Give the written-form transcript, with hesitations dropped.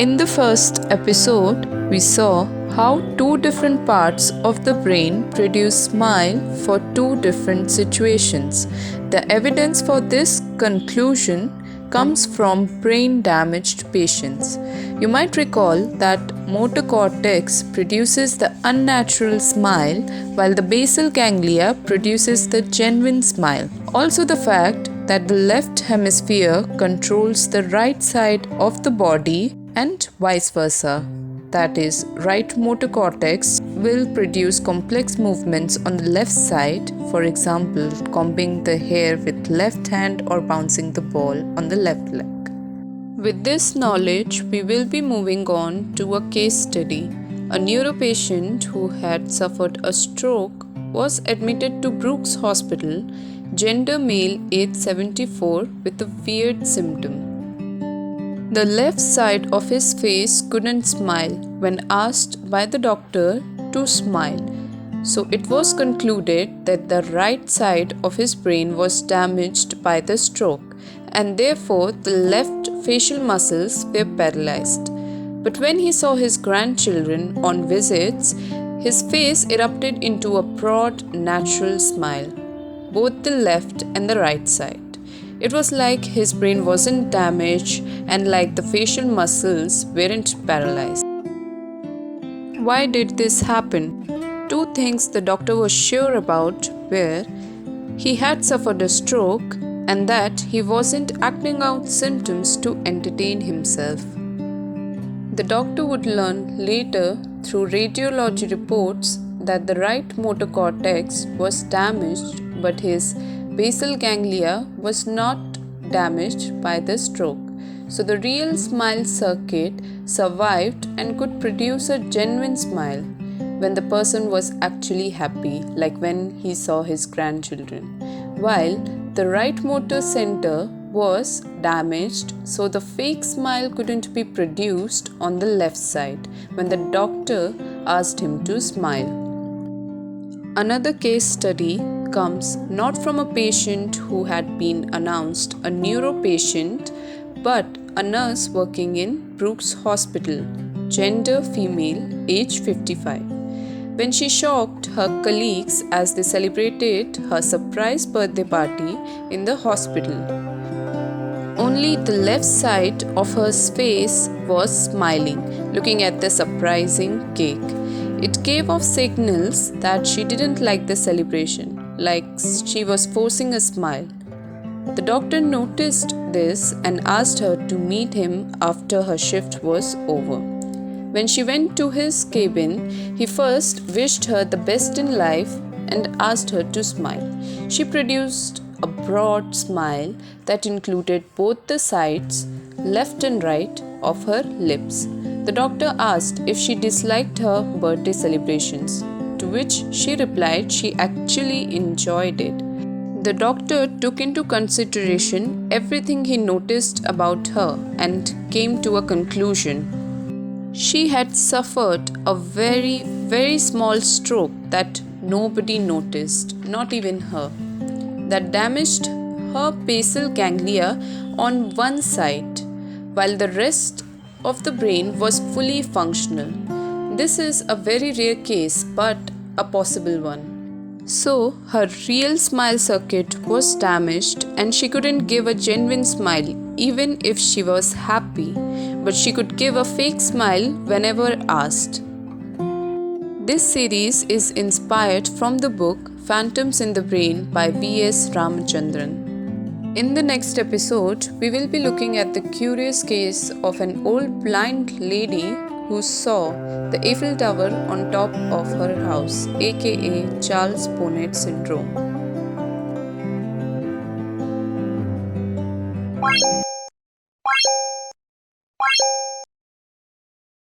In the first episode, we saw how two different parts of the brain produce smile for two different situations. The evidence for this conclusion comes from brain damaged patients. You might recall that motor cortex produces the unnatural smile while the basal ganglia produces the genuine smile. Also, the fact that the left hemisphere controls the right side of the body and vice versa. That is, right motor cortex will produce complex movements on the left side, for example, combing the hair with left hand or bouncing the ball on the left leg. With this knowledge, we will be moving on to a case study. A neuropatient who had suffered a stroke was admitted to Brooks Hospital, gender male, age 74, with a weird symptom. The left side of his face couldn't smile when asked by the doctor to smile. So it was concluded that the right side of his brain was damaged by the stroke, and therefore the left facial muscles were paralyzed. But when he saw his grandchildren on visits, his face erupted into a broad, natural smile, both the left and the right side. It was like his brain wasn't damaged and like the facial muscles weren't paralyzed. Why did this happen? Two things the doctor was sure about were he had suffered a stroke and that he wasn't acting out symptoms to entertain himself. The doctor would learn later through radiology reports that the right motor cortex was damaged, but his basal ganglia was not damaged by the stroke. So the real smile circuit survived and could produce a genuine smile when the person was actually happy, like when he saw his grandchildren, while the right motor center was damaged, so the fake smile couldn't be produced on the left side when the doctor asked him to smile. Another case study comes not from a patient who had been announced a neuropatient, but a nurse working in Brooks Hospital, gender female, age 55. When she shocked her colleagues as they celebrated her surprise birthday party in the hospital. Only the left side of her face was smiling, looking at the surprising cake. It gave off signals that she didn't like the celebration, like she was forcing a smile. The doctor noticed this and asked her to meet him after her shift was over. When she went to his cabin, he first wished her the best in life and asked her to smile. She produced a broad smile that included both the sides, left and right, of her lips. The doctor asked if she disliked her birthday celebrations, to which she replied she actually enjoyed it. The doctor took into consideration everything he noticed about her and came to a conclusion. She had suffered a very, very small stroke that nobody noticed, not even her, that damaged her basal ganglia on one side, while the rest of the brain was fully functional. This is a very rare case, but a possible one. So, her real smile circuit was damaged and she couldn't give a genuine smile even if she was happy, but she could give a fake smile whenever asked. This series is inspired from the book Phantoms in the Brain by V.S. Ramachandran. In the next episode, we will be looking at the curious case of an old blind lady who saw the Eiffel Tower on top of her house, aka Charles Bonnet syndrome.